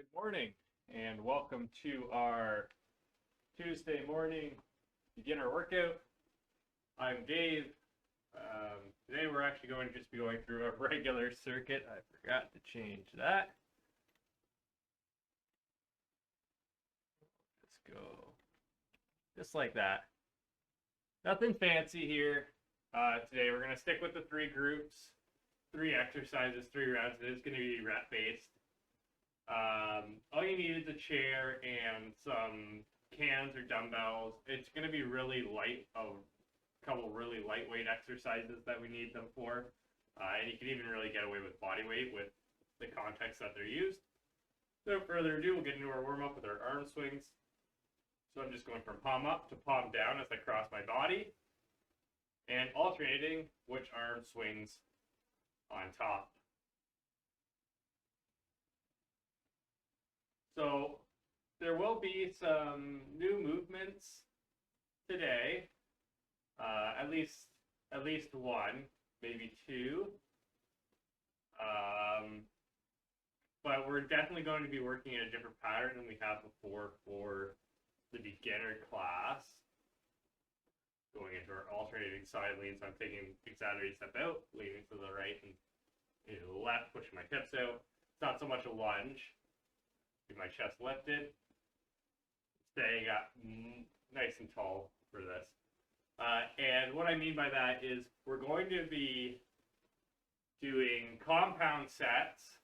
Good morning and welcome to our Tuesday morning beginner workout. I'm Dave. Today we're actually going to just be going through a regular circuit. I forgot to change that. Let's go just like that. Nothing fancy here. Today we're going to stick with the 3 groups, 3 exercises, 3 rounds. It is going to be rep based. All you need is a chair and some cans or dumbbells. It's going to be really light, a couple really lightweight exercises that we need them for. And you can even really get away with body weight with the context that they're used. So without further ado, we'll get into our warm-up with our arm swings. So I'm just going from palm up to palm down as I cross my body, and alternating which arm swings on top. So there will be some new movements today, at least one, maybe 2. But we're definitely going to be working in a different pattern than we have before for the beginner class. Going into our alternating side leans, I'm taking exaggerated step out, leaning to the right and to the left, pushing my hips out. It's not so much a lunge. Keep my chest lifted, staying up nice and tall for this. And what I mean by that is we're going to be doing compound sets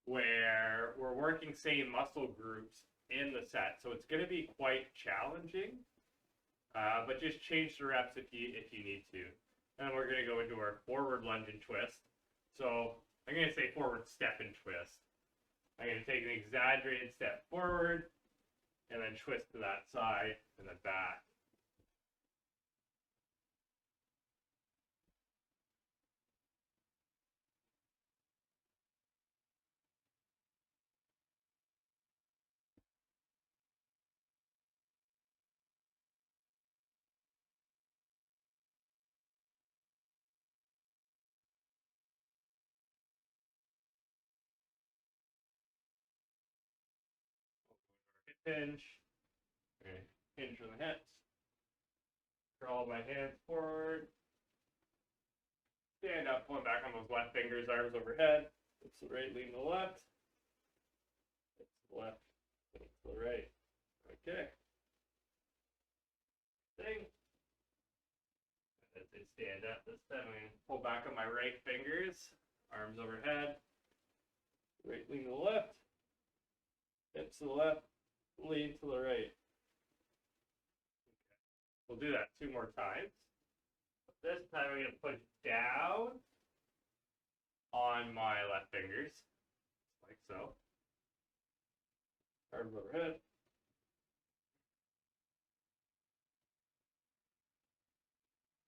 where we're working same muscle groups in the set. So it's going to be quite challenging, but just change the reps if you need to. And then we're going to go into our forward lunge and twist. So I'm going to say forward step and twist. I'm going to take an exaggerated step forward and then twist to that side and then back. Hinge. Okay. Hinge from the hips. Crawl my hands forward. Stand up, pulling back on those left fingers, arms overhead. Hips to the right, lean to the left. Hips to the left, hips to the right. Okay. Thing. As I stand up this time, I'm going to pull back on my right fingers, arms overhead. Right, lean to the left. Hips to the left. Lean to the right. Okay. We'll do that 2 more times. This time I'm going to push down on my left fingers, like so. Arms overhead.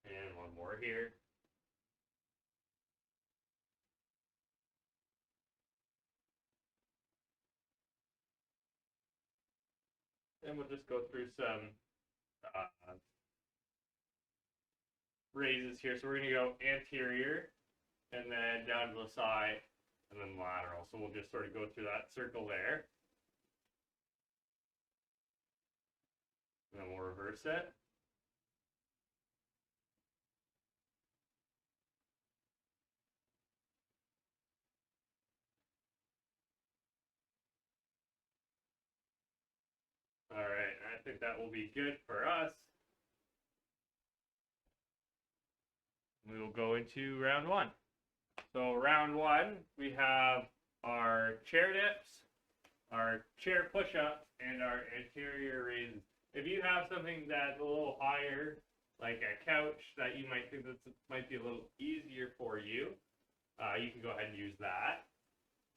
And 1 more here. And we'll just go through some raises here. So we're going to go anterior, and then down to the side, and then lateral. So we'll just sort of go through that circle there. And then we'll reverse it. All right, I think that will be good for us. We will go into round 1. So round 1, we have our chair dips, our chair push-ups, and our anterior raises. If you have something that's a little higher, like a couch, that you might think that might be a little easier for you, you can go ahead and use that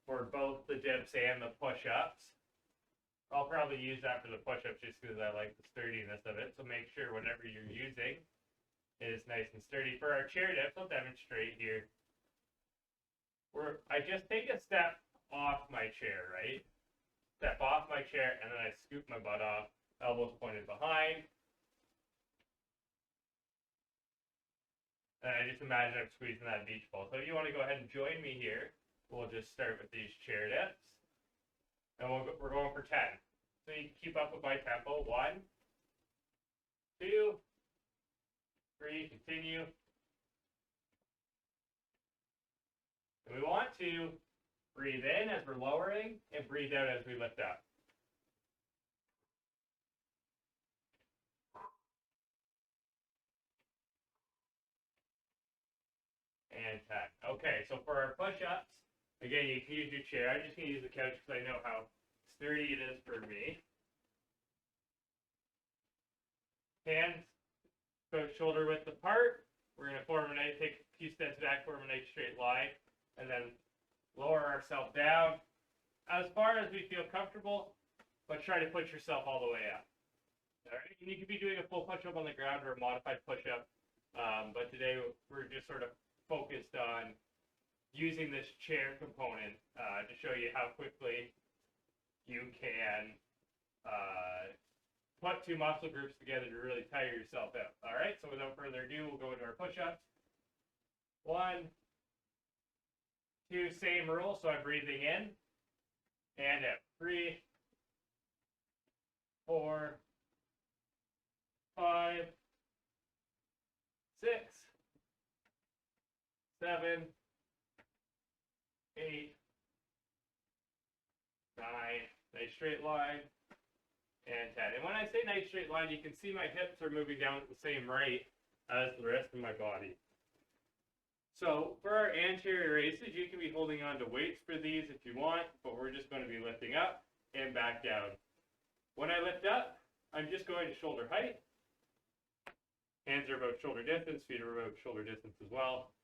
for both the dips and the push-ups. I'll probably use that for the push-ups just because I like the sturdiness of it. So make sure whatever you're using is nice and sturdy. For our chair dips, I'll demonstrate here. I just take a step off my chair, right? Step off my chair, and then I scoop my butt off, elbows pointed behind. And I just imagine I'm squeezing that beach ball. So if you want to go ahead and join me here, we'll just start with these chair dips. for 10. So you keep up with my tempo. 1, 2, 3, continue. And we want to breathe in as we're lowering and breathe out as we lift up. And 10. Okay, so for our push-ups, again, you can use your chair. I'm just going to use the couch because I know how sturdy it is for me. Hands about shoulder width apart. We're going to take a few steps back, form a nice straight line, and then lower ourselves down as far as we feel comfortable, but try to push yourself all the way up. All right, and you could be doing a full push-up on the ground or a modified push-up, but today we're just sort of focused on using this chair component to show you how quickly you can put two muscle groups together to really tire yourself out. All right, so without further ado, we'll go into our push-ups. 1, 2, same rule, so I'm breathing in and out. 3, 4, 5, 6, 7, 8, 9, nice straight line, and 10. And when I say nice straight line, you can see my hips are moving down at the same rate as the rest of my body. So for our anterior raises, you can be holding on to weights for these if you want, but we're just going to be lifting up and back down. When I lift up, I'm just going to shoulder height. Hands are about shoulder distance, feet are about shoulder distance as well.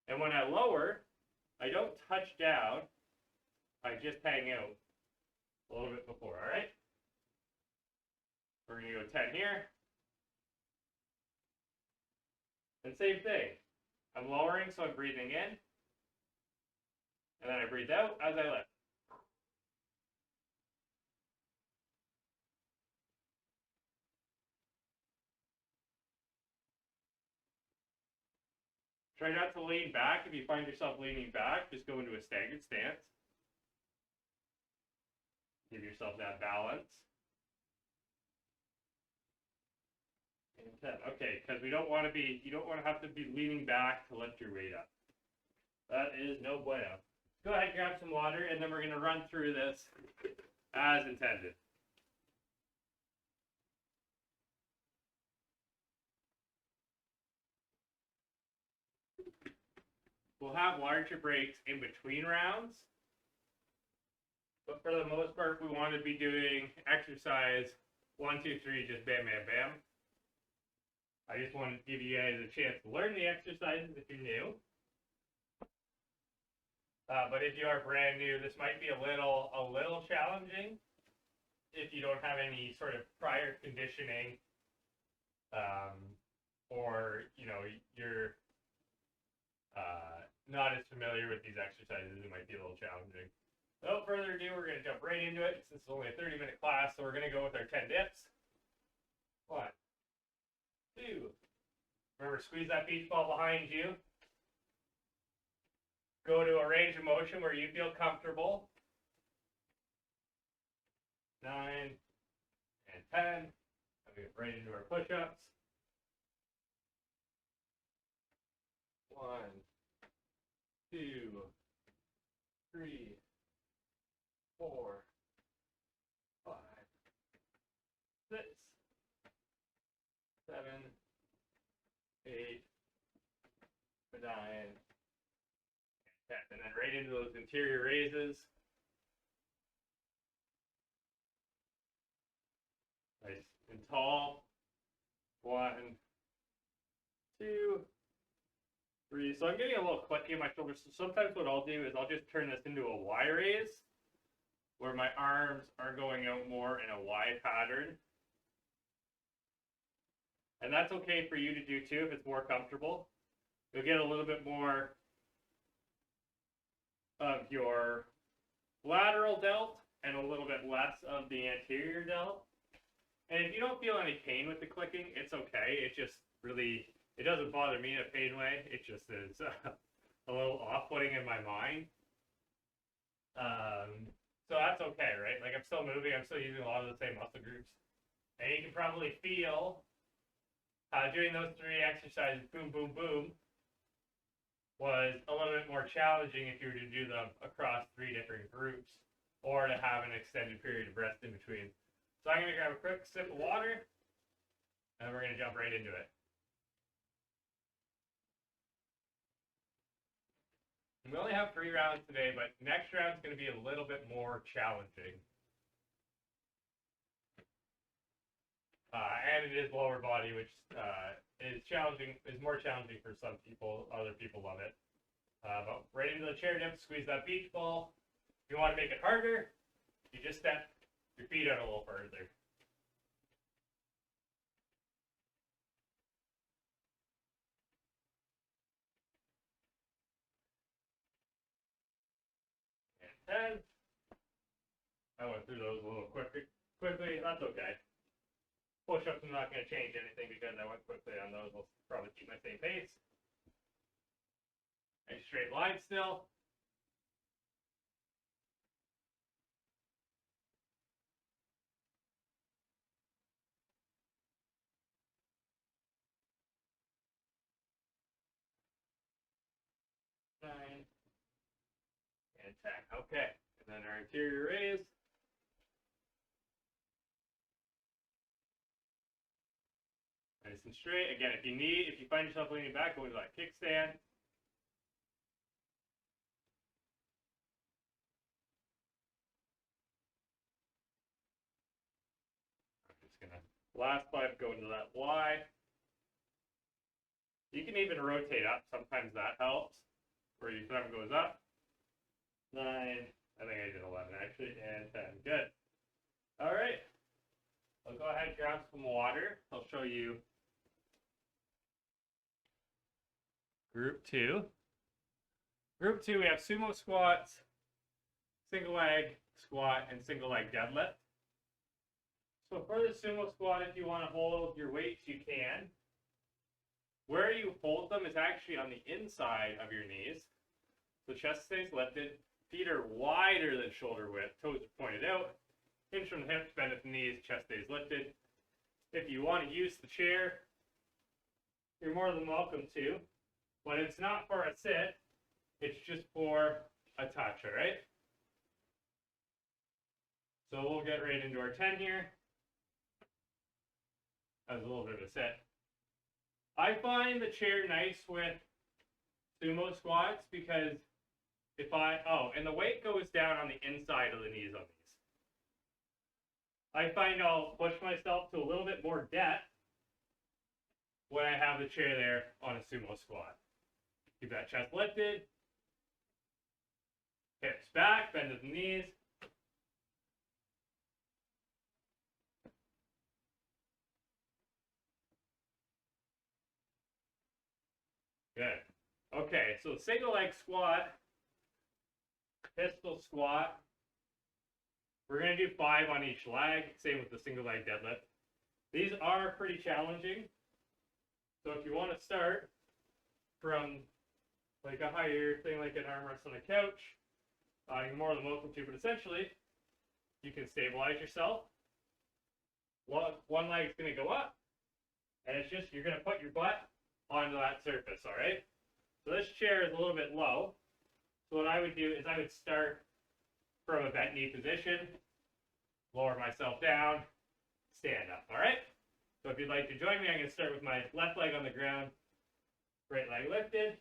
And when I lower, I don't touch down, I just hang out a little bit before, all right? We're going to go 10 here. And same thing. I'm lowering, so I'm breathing in. And then I breathe out as I lift. Try not to lean back. If you find yourself leaning back, just go into a staggered stance. Give yourself that balance. And 10. Okay, because we don't want to be, you don't want to have to be leaning back to lift your weight up. That is no bueno. Go ahead, grab some water, and then we're going to run through this as intended. We'll have larger breaks in between rounds, but for the most part, we want to be doing exercise 1, 2, 3, just bam, bam, bam. I just wanted to give you guys a chance to learn the exercises if you're new. But if you are brand new, this might be a little challenging if you don't have any sort of prior conditioning, or you're not as familiar with these exercises. It might be a little challenging. Without further ado, we're going to jump right into it. Since it's only a 30-minute class, so we're going to go with our 10 dips. 1, 2. Remember, squeeze that beach ball behind you. Go to a range of motion where you feel comfortable. 9 and 10. And we get right into our push-ups. 1, 2, 3, 4, 5, 6, 7, 8, 9, 10. And then right into those anterior raises. Nice and tall. 1, 2, 3. So I'm getting a little clicky in my shoulders. So sometimes what I'll do is I'll just turn this into a Y raise, where my arms are going out more in a Y pattern. And that's okay for you to do too if it's more comfortable. You'll get a little bit more of your lateral delt and a little bit less of the anterior delt. And if you don't feel any pain with the clicking, it's okay. It just really, it doesn't bother me in a pain way. It just is a little off-putting in my mind. So that's okay, right? Like I'm still moving. I'm still using a lot of the same muscle groups. And you can probably feel how doing those 3 exercises, boom, boom, boom, was a little bit more challenging if you were to do them across 3 different groups or to have an extended period of rest in between. So I'm going to grab a quick sip of water, and we're going to jump right into it. We only have 3 rounds today, but next round is going to be a little bit more challenging. And it is lower body, which is more challenging for some people. Other people love it. But right into the chair dip, squeeze that beach ball. If you want to make it harder, you just step your feet out a little further. And 10. I went through those a little quickly. That's okay. Push-ups, I'm not going to change anything because I went quickly on those. I'll probably keep my same pace. A straight line still. Nine. And 10. Okay. And then our anterior raise. Nice and straight. Again, if you find yourself leaning back, go into that kickstand. I'm just gonna last 5 go into that Y. You can even rotate up. Sometimes that helps. Where your thumb goes up. 9. I think I did 11 actually, and 10. Good. All right. I'll go ahead and grab some water. I'll show you Group 2. Group 2, we have sumo squats, single leg squat, and single leg deadlift. So for the sumo squat, if you want to hold your weights, you can. Where you hold them is actually on the inside of your knees. So chest stays lifted, feet are wider than shoulder width, toes are pointed out, hinge from the hips, bend at the knees, chest stays lifted. If you want to use the chair, you're more than welcome to, but it's not for a sit, it's just for a touch, all right? So we'll get right into our 10 here. That was a little bit of a sit. I find the chair nice with sumo squats because and the weight goes down on the inside of the knees on these. I find I'll push myself to a little bit more depth when I have the chair there on a sumo squat. Keep that chest lifted, hips back, bend at the knees. Good. Okay, so single leg squat, pistol squat. We're going to do 5 on each leg, same with the single leg deadlift. These are pretty challenging. So if you want to start from like a higher thing like an arm rest on a couch, you're more than welcome to, but essentially you can stabilize yourself. One leg is going to go up, and it's just you're going to put your butt onto that surface, all right? So this chair is a little bit low. So what I would do is I would start from a bent knee position, lower myself down, stand up, all right? So if you'd like to join me, I'm going to start with my left leg on the ground, right leg lifted,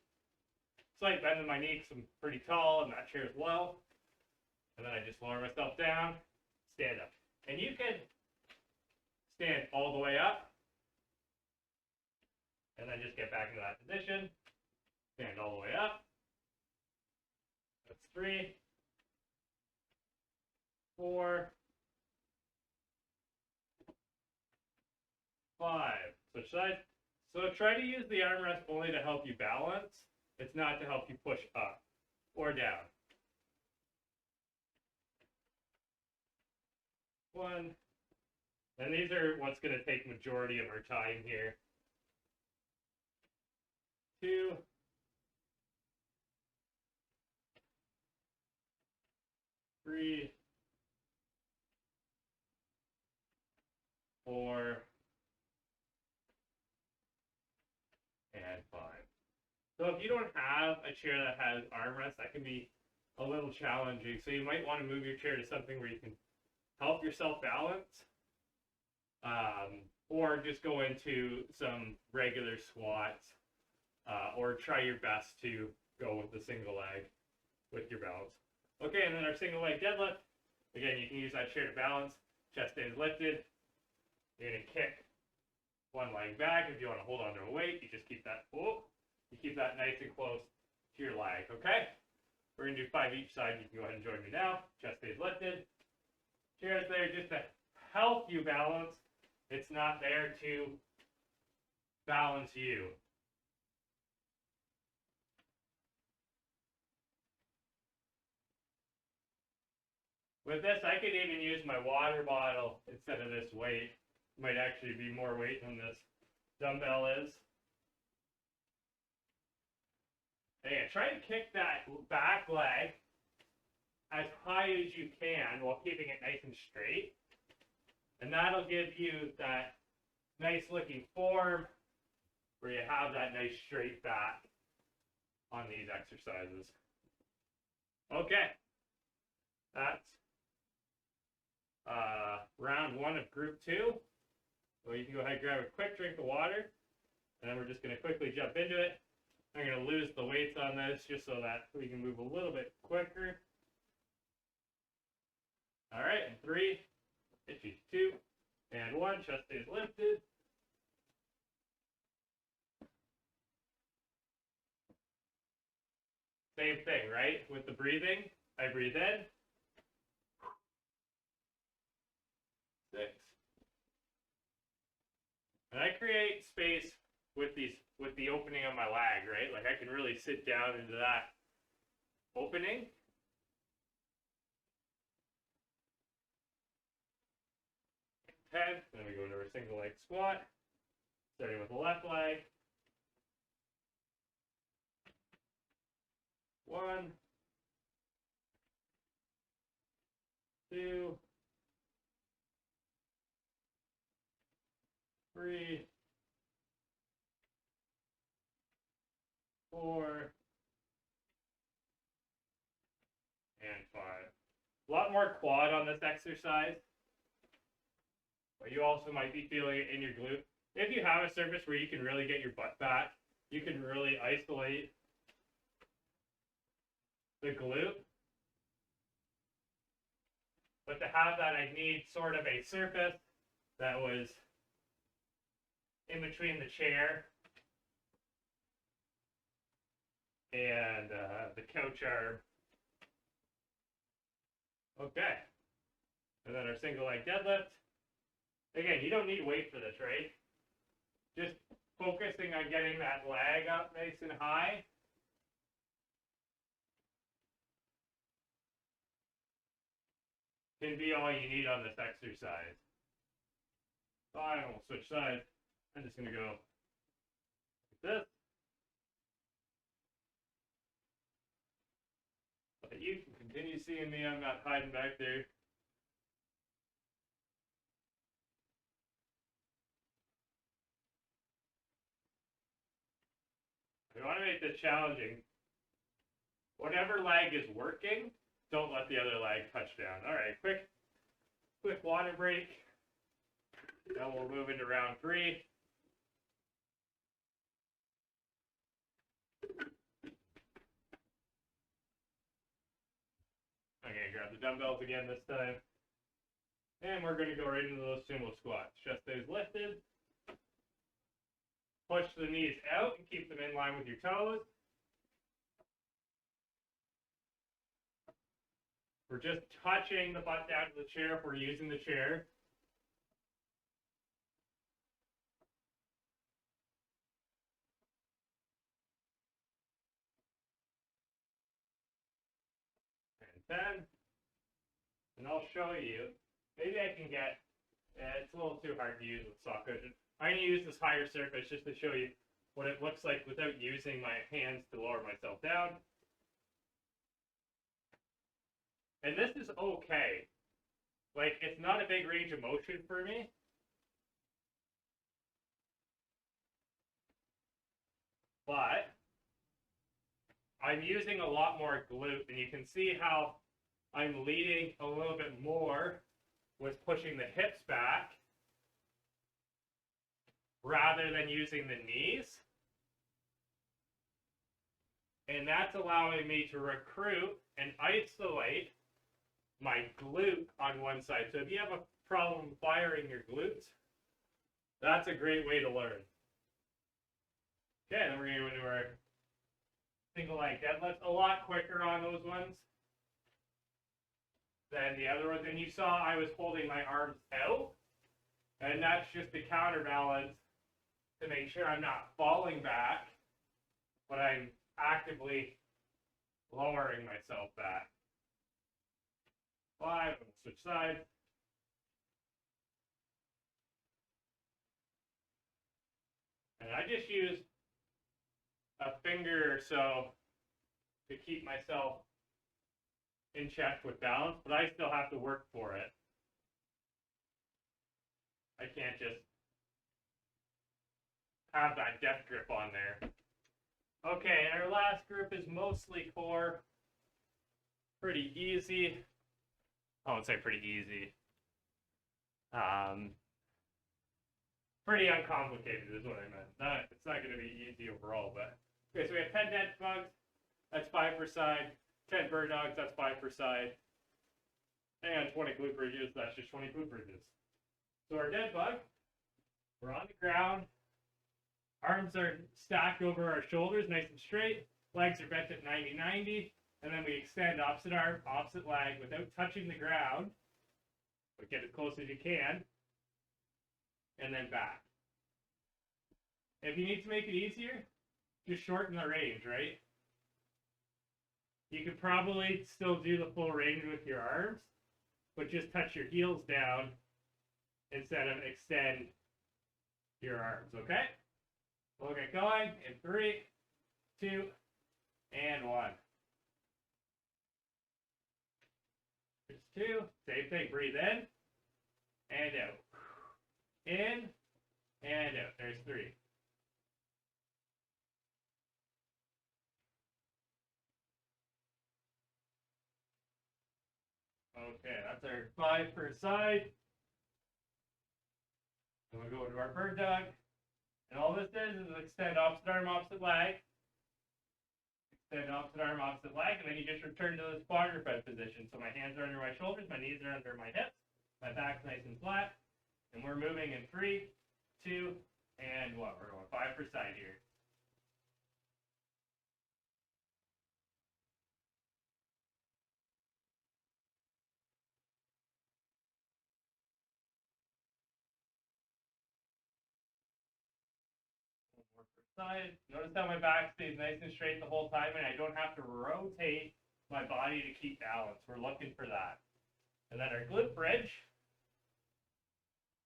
slight bend in my knee because I'm pretty tall and that chair is low. And then I just lower myself down, stand up. And you can stand all the way up, and then just get back into that position, stand all the way up. That's 3, 4, 5. Switch sides. So try to use the armrest only to help you balance. It's not to help you push up or down. 1. And these are what's going to take majority of our time here. 2. 3. 4, and 5. So if you don't have a chair that has armrests, that can be a little challenging. So you might want to move your chair to something where you can help yourself balance, or just go into some regular squats, or try your best to go with the single leg with your balance. Okay, and then our single leg deadlift. Again, you can use that chair to balance. Chest stays lifted. You're going to kick one leg back. If you want to hold on to a weight, you just keep that, you keep that nice and close to your leg, okay? We're going to do 5 each side. You can go ahead and join me now. Chest stays lifted. Chair's there just to help you balance. It's not there to balance you. With this, I could even use my water bottle instead of this weight. Might actually be more weight than this dumbbell is. Again, try to kick that back leg as high as you can while keeping it nice and straight. And that'll give you that nice looking form where you have that nice straight back on these exercises. Okay, that's round 1 of group 2. So you can go ahead and grab a quick drink of water, and then we're just going to quickly jump into it. I'm going to lose the weights on this just so that we can move a little bit quicker. All right, and 3, 2, and 1. Chest stays lifted. Same thing, right? With the breathing, I breathe in. 6. And I create space with the opening of my leg, right? Like I can really sit down into that opening. 10. Then we go into our single leg squat, starting with the left leg. 1, 2, 3, 4, and 5. A lot more quad on this exercise, but you also might be feeling it in your glute. If you have a surface where you can really get your butt back, you can really isolate the glute. But to have that, I need sort of a surface that was in between the chair and the couch arm. Okay. And then our single leg deadlift. Again, you don't need weight for this, right? Just focusing on getting that leg up nice and high. Can be all you need on this exercise. So I will switch sides. I'm just going to go like this. But you can continue seeing me. I'm not hiding back there. We want to make this challenging. Whatever leg is working, don't let the other leg touch down. All right, quick water break. Then we'll move into round 3. I'm going to grab the dumbbells again this time. And we're going to go right into those sumo squats. Chest stays lifted. Push the knees out and keep them in line with your toes. We're just touching the butt down to the chair if we're using the chair. And 10. And I'll show you. Maybe I can get, it's a little too hard to use with soft cushion. I'm going to use this higher surface just to show you what it looks like without using my hands to lower myself down. And this is okay. Like, it's not a big range of motion for me. but I'm using a lot more glute, and you can see how I'm leading a little bit more with pushing the hips back rather than using the knees. And that's allowing me to recruit and isolate my glute on one side. So if you have a problem firing your glutes, that's a great way to learn. Okay, then we're going to go into our single leg deadlift. A lot quicker on those ones than the other ones. And you saw I was holding my arms out, and that's just to counterbalance to make sure I'm not falling back, but I'm actively lowering myself back. 5, we'll switch sides. And I just use a finger or so to keep myself in check with balance, but I still have to work for it. I can't just have that death grip on there. Okay, and our last group is mostly core. Pretty easy. I won't say pretty easy. Pretty uncomplicated is what I meant. It's not going to be easy overall, but okay. So we have 10 dead bugs. That's 5 per side. 10 bird dogs. That's 5 per side. And 20 glute bridges. That's just 20 glute bridges. So our dead bug, we're on the ground. Arms are stacked over our shoulders, nice and straight. Legs are bent at 90-90. And then we extend opposite arm, opposite leg without touching the ground. But get as close as you can. And then back. If you need to make it easier, just shorten the range, right? You could probably still do the full range with your arms, but just touch your heels down instead of extend your arms, okay? We'll get going in 3, 2, and 1. There's 2. Same thing. Breathe in and out. In and out. There's 3. Okay, that's our 5 per side. Then we'll go into our bird dog. And all this is extend opposite arm, opposite leg. Extend opposite arm, opposite leg. And then you just return to the quadruped position. So my hands are under my shoulders, my knees are under my hips, my back's nice and flat. And we're moving in 3, 2, and 1. We're going 5 per side here. Side. Notice how my back stays nice and straight the whole time, and I don't have to rotate my body to keep balance. We're looking for that. And then our glute bridge.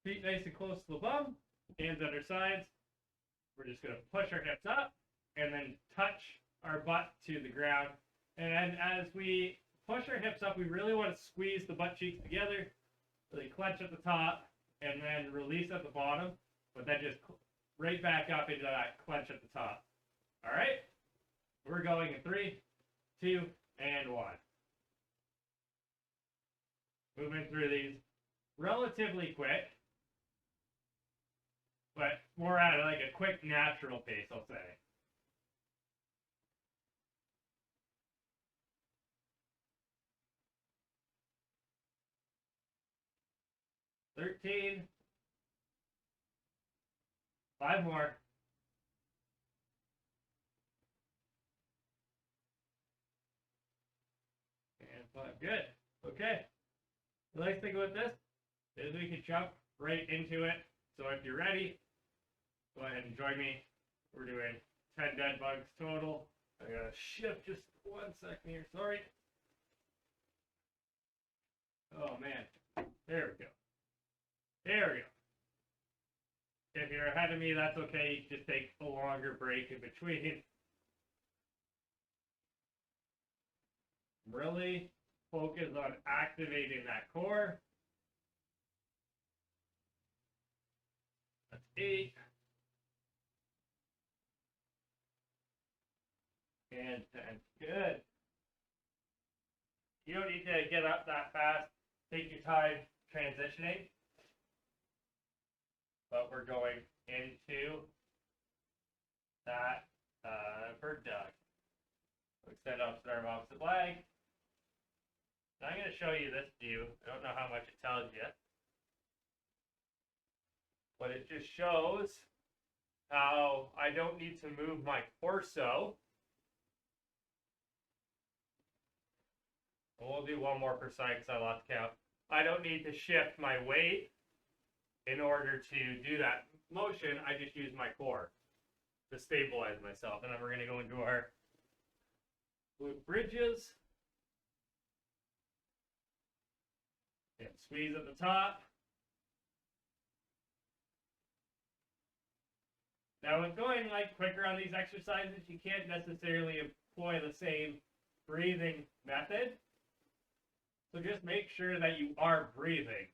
Feet nice and close to the bum, hands under sides. We're just going to push our hips up and then touch our butt to the ground. And as we push our hips up, we really want to squeeze the butt cheeks together. Really clench at the top and then release at the bottom, but then just right back up into that clench at the top. All right? We're going in 3, 2, and 1. Moving through these relatively quick, but more at like a quick, natural pace, I'll say. $13. 5 more. And 5. Good. Okay. The nice thing about this is we can jump right into it. So if you're ready, go ahead and join me. We're doing 10 dead bugs total. I gotta shift just 1 second here. Sorry. Oh man. There we go. There we go. If you're ahead of me, that's okay. Just take a longer break in between. Really focus on activating that core. That's 8. and 10. Good. You don't need to get up that fast. Take your time transitioning. But we're going into that bird dog. Extend opposite arm, opposite leg. Now I'm going to show you this view. I don't know how much it tells you. But it just shows how I don't need to move my torso. And we'll do one more per side because I lost count. I don't need to shift my weight in order to do that motion. I just use my core to stabilize myself. And then we're going to go into our glute bridges. And squeeze at the top. Now, with going like quicker on these exercises, you can't necessarily employ the same breathing method. So just make sure that you are breathing.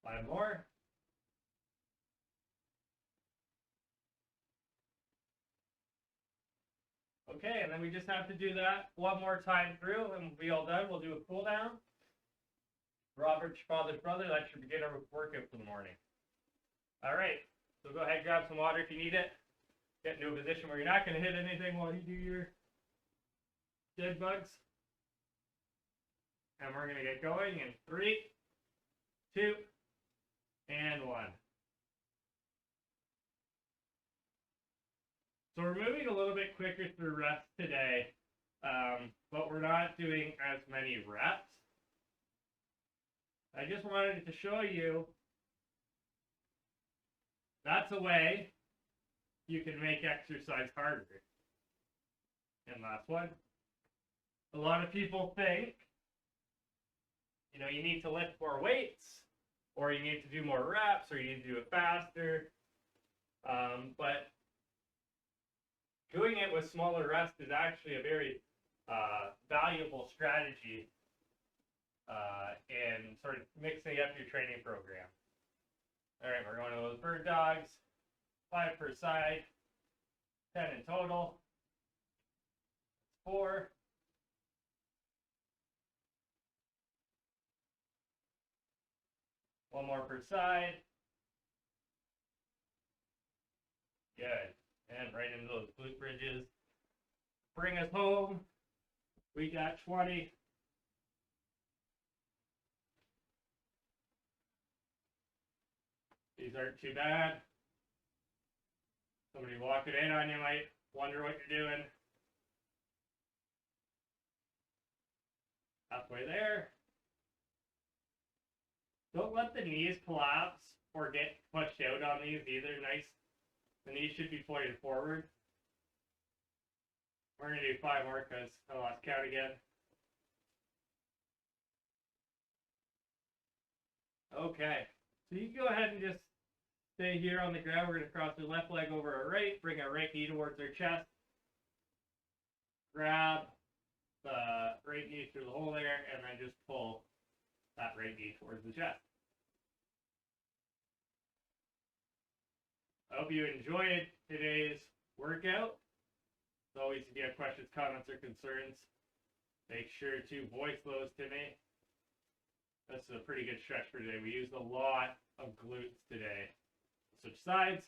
Five more. Okay, and then we just have to do that one more time through, and we'll be all done. We'll do a cool down. Robert's father's brother, that's your beginner workout for the morning. All right, so go ahead and grab some water if you need it. Get into a position where you're not going to hit anything while you do your dead bugs. And we're going to get going in 3, 2, and 1. So we're moving a little bit quicker through reps today, but we're not doing as many reps. I just wanted to show you that's a way you can make exercise harder. And last one. A lot of people think, you need to lift more weights, or you need to do more reps, or you need to do it faster. But doing it with smaller reps is actually a very valuable strategy in sort of mixing up your training program. All right, we're going to those bird dogs. 5 per side, 10 in total. 4. One more per side. Good. And right into those glute bridges. Bring us home. We got 20. These aren't too bad. Somebody walking in on you might wonder what you're doing. Halfway there. Don't let the knees collapse or get pushed out on these either. Nice. The knees should be pointed forward. We're going to do 5 more because I lost count again. Okay. So you can go ahead and just stay here on the ground. We're going to cross the left leg over our right, bring our right knee towards our chest. Grab the right knee through the hole there, and then just pull that right knee towards the chest. I hope you enjoyed today's workout. As always, if you have questions, comments, or concerns, make sure to voice those to me. This is a pretty good stretch for today. We used a lot of glutes today. Switch sides.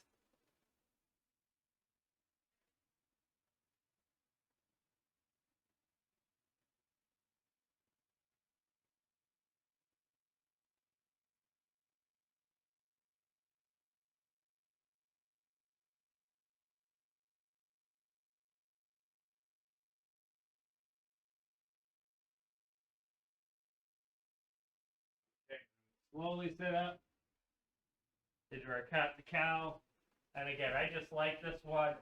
Okay. Slowly sit up. Into our cat to cow. And again, I just like this one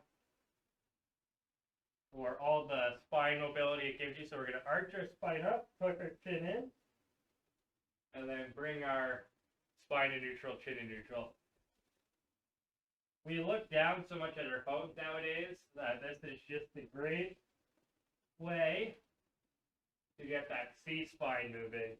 for all the spine mobility it gives you. So we're going to arch our spine up, tuck our chin in, and then bring our spine to neutral, chin to neutral. We look down so much at our phones nowadays that this is just a great way to get that C-spine moving.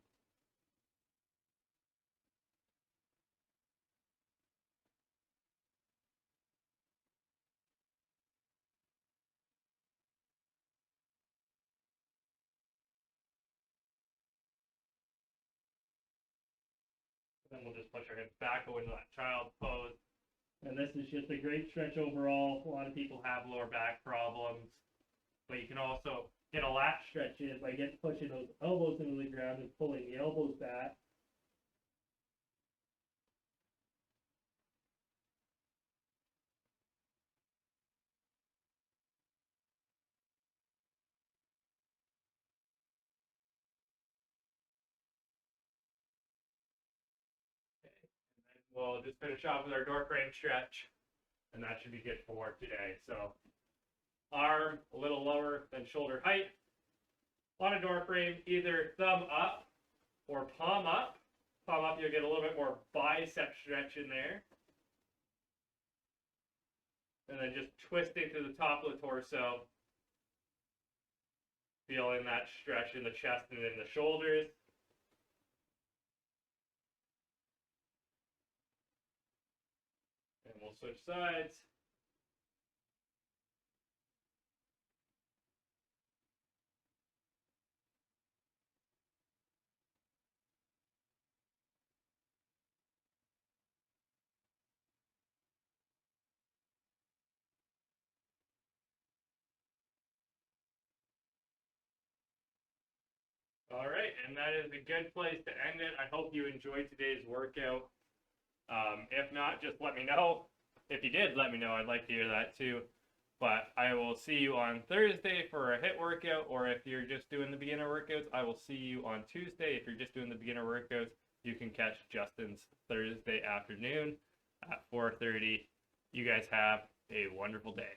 Then we'll just push our hips back, go into that child's pose. And this is just a great stretch overall. A lot of people have lower back problems, but you can also get a lat stretch in by pushing those elbows into the ground and pulling the elbows back. We'll just finish off with our door frame stretch, and that should be good for today. So arm a little lower than shoulder height. On a door frame, either thumb up or palm up. Palm up, you'll get a little bit more bicep stretch in there. And then just twisting to the top of the torso. Feeling that stretch in the chest and in the shoulders. And we'll switch sides. All right, and that is a good place to end it. I hope you enjoyed today's workout. If not, just let me know. If you did, let me know. I'd like to hear that too. But I will see you on Thursday for a HIIT workout, or if you're just doing the beginner workouts, I will see you on Tuesday. If you're just doing the beginner workouts, you can catch Justin's Thursday afternoon at 4:30. You guys have a wonderful day.